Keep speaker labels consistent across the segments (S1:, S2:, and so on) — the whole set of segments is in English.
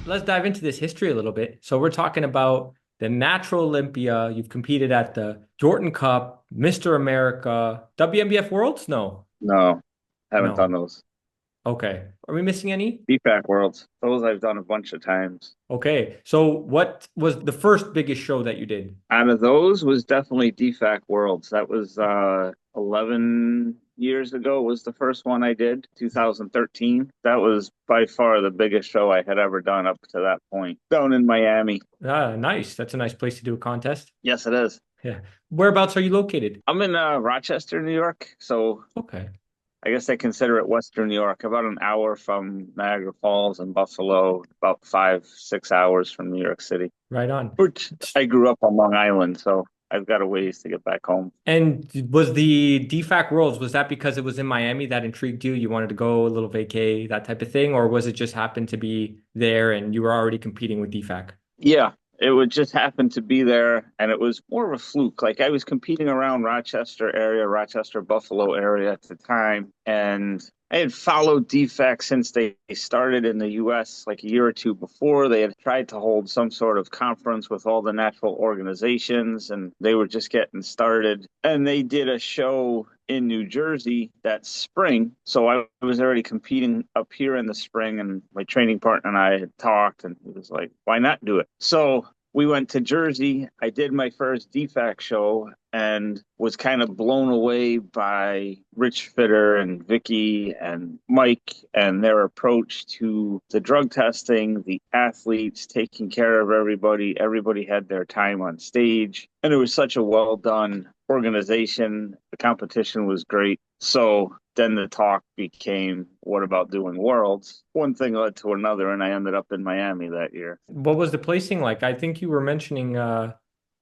S1: let's dive into this history a little bit. So we're talking about the Natural Olympia. You've competed at the Jordan Cup, Mr. America, WNBF Worlds? No,
S2: No, haven't done
S1: no.
S2: those.
S1: Okay. Are we missing any?
S2: DFAC Worlds. Those I've done a bunch of times.
S1: Okay. So what was the first biggest show that you did?
S2: Out of those was definitely DFAC Worlds. That was 11 years ago was the first one I did, 2013. That was by far the biggest show I had ever done up to that point. Down in Miami.
S1: Ah, nice. That's a nice place to do a contest.
S2: Yes, it is.
S1: Yeah. Whereabouts are you located?
S2: I'm in Rochester, New York, so
S1: Okay.
S2: I guess I consider it Western New York, about an hour from Niagara Falls and Buffalo, about 5, 6 hours from New York City.
S1: Right on.
S2: Which I grew up on Long Island, so I've got a ways to get back home.
S1: And was the DFAC Worlds, was that because it was in Miami that intrigued you? You wanted to go a little vacay, that type of thing? Or was it just happened to be there and you were already competing with DFAC?
S2: Yeah, it would just happen to be there, and it was more of a fluke. Like I was competing around Rochester area, Rochester, Buffalo area at the time, and I had followed DFAC since they started in the US like a year or two before. They had tried to hold some sort of conference with all the natural organizations, and they were just getting started. And they did a show in New Jersey that spring. So I was already competing up here in the spring, and my training partner and I had talked, and he was like, why not do it? So we went to Jersey. I did my first DFAC show and was kind of blown away by Rich Fitter and Vicky and Mike and their approach to the drug testing, the athletes taking care of everybody. Everybody had their time on stage, and it was such a well done organization. The competition was great. So then the talk became, what about doing worlds? One thing led to another, and I ended up in Miami that year.
S1: What was the placing like? I think you were mentioning, or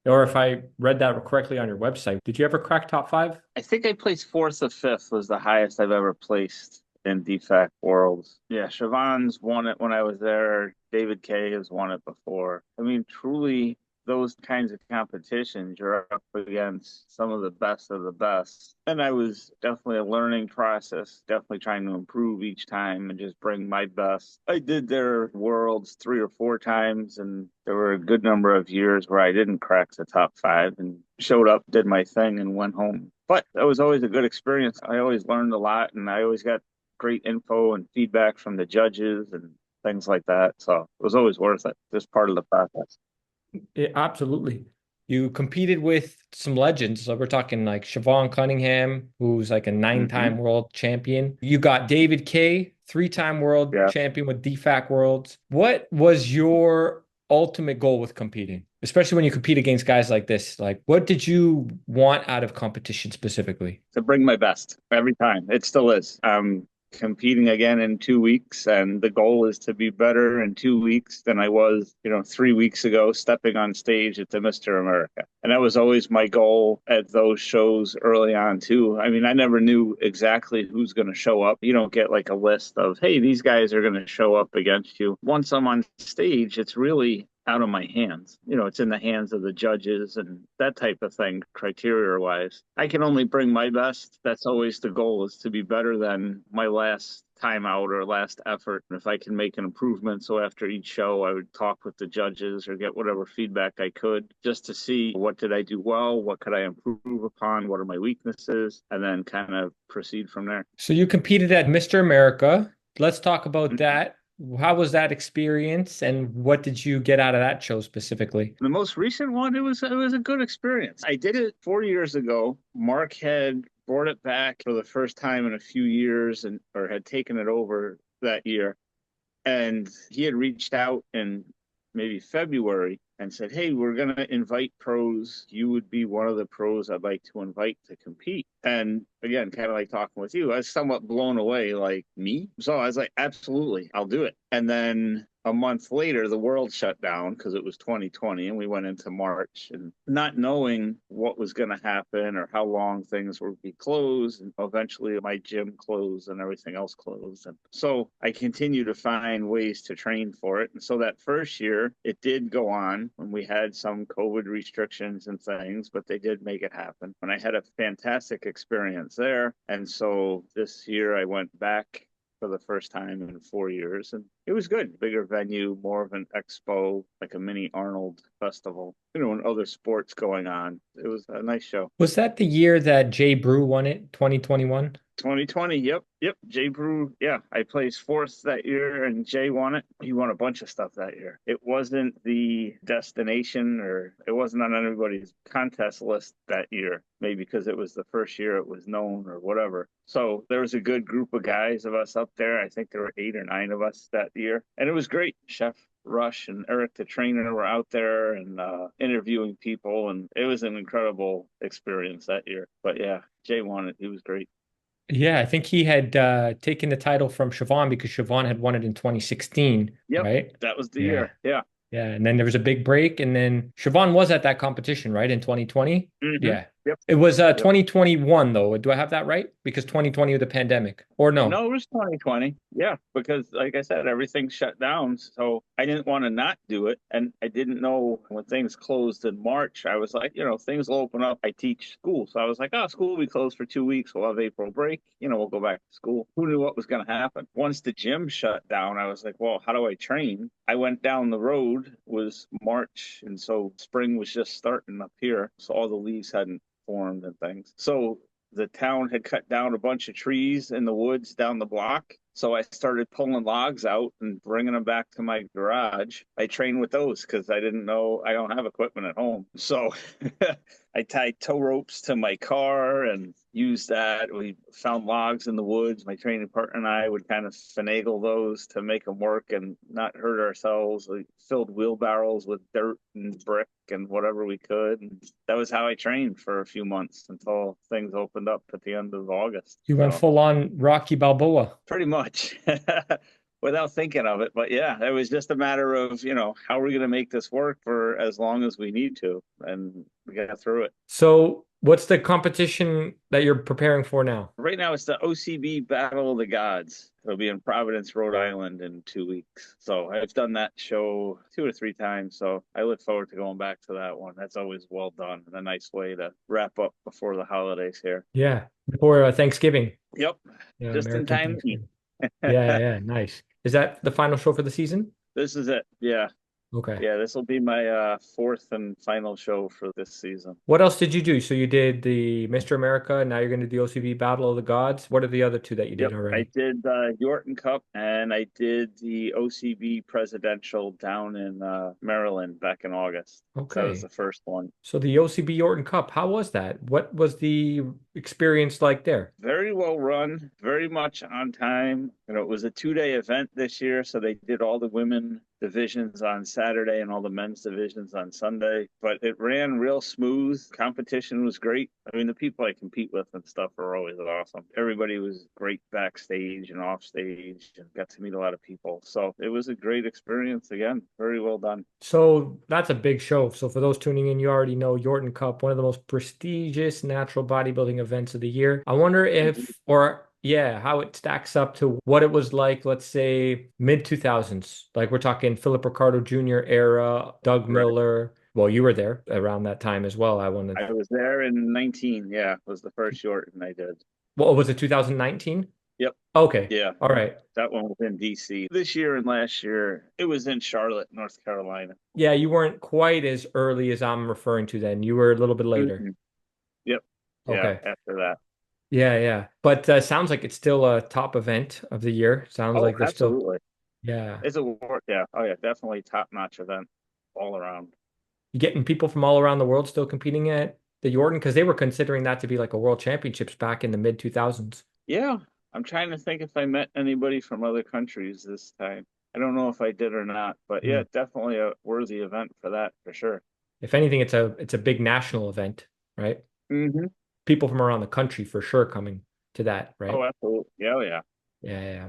S1: if I read that correctly on your website, did you ever crack top five?
S2: I think I placed fourth or fifth was the highest I've ever placed in DFAC Worlds. Yeah, Siobhan's won it when I was there. David Kay has won it before. I mean, truly, those kinds of competitions, you're up against some of the best of the best. And I was definitely a learning process, definitely trying to improve each time and just bring my best. I did their worlds 3 or 4 times, and there were a good number of years where I didn't crack the top five and showed up, did my thing, and went home. But that was always a good experience. I always learned a lot, and I always got great info and feedback from the judges and things like that. So it was always worth it, just part of the process.
S1: Yeah, absolutely. You competed with some legends. So we're talking like Siobhan Cunningham, who's like a
S2: Hmm.
S1: nine-time world champion. You got David Kay, three-time world
S2: Yeah.
S1: champion with DFAC Worlds. What was your ultimate goal with competing? Especially when you compete against guys like this. Like, what did you want out of competition specifically?
S2: To bring my best every time. It still is. I'm competing again in 2 weeks, and the goal is to be better in 2 weeks than I was, 3 weeks ago, stepping on stage at the Mr. America. And that was always my goal at those shows early on, too. I mean, I never knew exactly who's going to show up. You don't get like a list of, hey, these guys are going to show up against you. Once I'm on stage, it's really out of my hands. It's in the hands of the judges and that type of thing, criteria wise. I can only bring my best. That's always the goal, is to be better than my last time out or last effort. And if I can make an improvement, so after each show, I would talk with the judges or get whatever feedback I could just to see what did I do well, what could I improve upon, what are my weaknesses, and then kind of proceed from there.
S1: So you competed at Mr. America. Let's talk about that. How was that experience and what did you get out of that show specifically?
S2: The most recent one, it was a good experience. I did it 4 years ago. Mark had brought it back for the first time in a few years, and or had taken it over that year. And he had reached out in maybe February and said, hey, we're going to invite pros. You would be one of the pros I'd like to invite to compete. And again, kind of like talking with you, I was somewhat blown away, like, me? So I was like, absolutely, I'll do it. And then a month later, the world shut down because it was 2020, and we went into March, and not knowing what was going to happen or how long things would be closed. And eventually my gym closed and everything else closed. And so I continue to find ways to train for it. And so that first year, it did go on when we had some COVID restrictions and things, but they did make it happen. And I had a fantastic experience there. And so this year I went back for the first time in 4 years. And it was good. Bigger venue, more of an expo, like a mini Arnold festival, and other sports going on. It was a nice show.
S1: Was that the year that Jay Brew won it, 2021?
S2: 2020, yep. Jay Brew, yeah. I placed fourth that year and Jay won it. He won a bunch of stuff that year. It wasn't the destination, or it wasn't on anybody's contest list that year, maybe because it was the first year it was known or whatever. So there was a good group of guys of us up there. I think there were 8 or 9 of us that year. And it was great. Chef Rush and Eric the trainer were out there and interviewing people, and it was an incredible experience that year. But yeah, Jay won it. He was great.
S1: Yeah, I think he had taken the title from Siobhan because Siobhan had won it in 2016,
S2: Yep,
S1: right?
S2: that was the
S1: Yeah.
S2: year. Yeah.
S1: Yeah. And then there was a big break. And then Siobhan was at that competition, right? In 2020.
S2: Mm-hmm.
S1: Yeah.
S2: Yep.
S1: It was
S2: Yep.
S1: 2021 though. Do I have that right? Because 2020 was the pandemic. Or no?
S2: No, it was 2020. Yeah, because like I said, everything shut down. So I didn't want to not do it. And I didn't know when things closed in March. I was like, things will open up. I teach school. So I was like, oh, school will be closed for 2 weeks. We'll have April break. We'll go back to school. Who knew what was going to happen? Once the gym shut down, I was like, well, how do I train? I went down the road, was March. And so spring was just starting up here. So all the leaves hadn't formed and things. So the town had cut down a bunch of trees in the woods down the block. So I started pulling logs out and bringing them back to my garage. I trained with those because I didn't know, I don't have equipment at home. So I tied tow ropes to my car and used that. We found logs in the woods. My training partner and I would kind of finagle those to make them work and not hurt ourselves. We filled wheelbarrows with dirt and brick and whatever we could. And that was how I trained for a few months until things opened up at the end of August.
S1: You went
S2: So
S1: full on Rocky Balboa.
S2: pretty much. Without thinking of it. But yeah, it was just a matter of, how are we going to make this work for as long as we need to? And we got through it.
S1: So what's the competition that you're preparing for now?
S2: Right now, it's the OCB Battle of the Gods. It'll be in Providence, Rhode Island in 2 weeks. So I've done that show 2 or 3 times. So I look forward to going back to that one. That's always well done and a nice way to wrap up before the holidays here.
S1: Yeah, before Thanksgiving.
S2: Yep.
S1: Yeah,
S2: Just in
S1: American
S2: time to eat.
S1: Thanksgiving. Yeah, nice. Is that the final show for the season?
S2: This is it. Yeah.
S1: Okay.
S2: Yeah, this will be my fourth and final show for this season.
S1: What else did you do? So you did the Mr. America, now you're going to do the OCB Battle of the Gods. What are the other two that you did
S2: Yep, I
S1: already?
S2: did Yorton Cup and I did the OCB Presidential down in Maryland back in August. That was
S1: Okay.
S2: the first one.
S1: So the OCB Orton Cup, how was that? What was the experience like there?
S2: Very well run, very much on time. It was a 2-day event this year, so they did all the women divisions on Saturday and all the men's divisions on Sunday. But it ran real smooth. Competition was great. I mean, the people I compete with and stuff are always awesome. Everybody was great backstage and off stage and got to meet a lot of people. So it was a great experience again. Very well done.
S1: So that's a big show. So for those tuning in, you already know Yorton Cup, one of the most prestigious natural bodybuilding events of the year. I wonder
S2: Mhm.
S1: if, or yeah, how it stacks up to what it was like, let's say mid 2000s. Like we're talking Philip Ricardo Jr. era, Doug
S2: Right.
S1: Miller. Well, you were there around that time as well. I wanted,
S2: I was there in 19. Yeah, was the first Yorton I did.
S1: what was it, 2019?
S2: Yep.
S1: Okay.
S2: Yeah.
S1: All right.
S2: That one was in DC. This year and last year, it was in Charlotte, North Carolina.
S1: Yeah, you weren't quite as early as I'm referring to then. You were a little bit later.
S2: Mhm. Yep. Yeah,
S1: Okay.
S2: after that.
S1: Yeah. But sounds like it's still a top event of the year. Sounds
S2: Oh,
S1: like they're still,
S2: absolutely.
S1: yeah.
S2: It's a war. Yeah. Oh, yeah. Definitely top-notch event all around.
S1: You getting people from all around the world still competing at the Yorton because they were considering that to be like a world championships back in the mid 2000s.
S2: Yeah. I'm trying to think if I met anybody from other countries this time. I don't know if I did or not, but yeah, definitely a worthy event for that for sure.
S1: If anything, it's a big national event, right?
S2: Hmm.
S1: People from around the country for sure coming to that, right?
S2: Oh, absolutely. Yeah, oh, yeah.
S1: Yeah.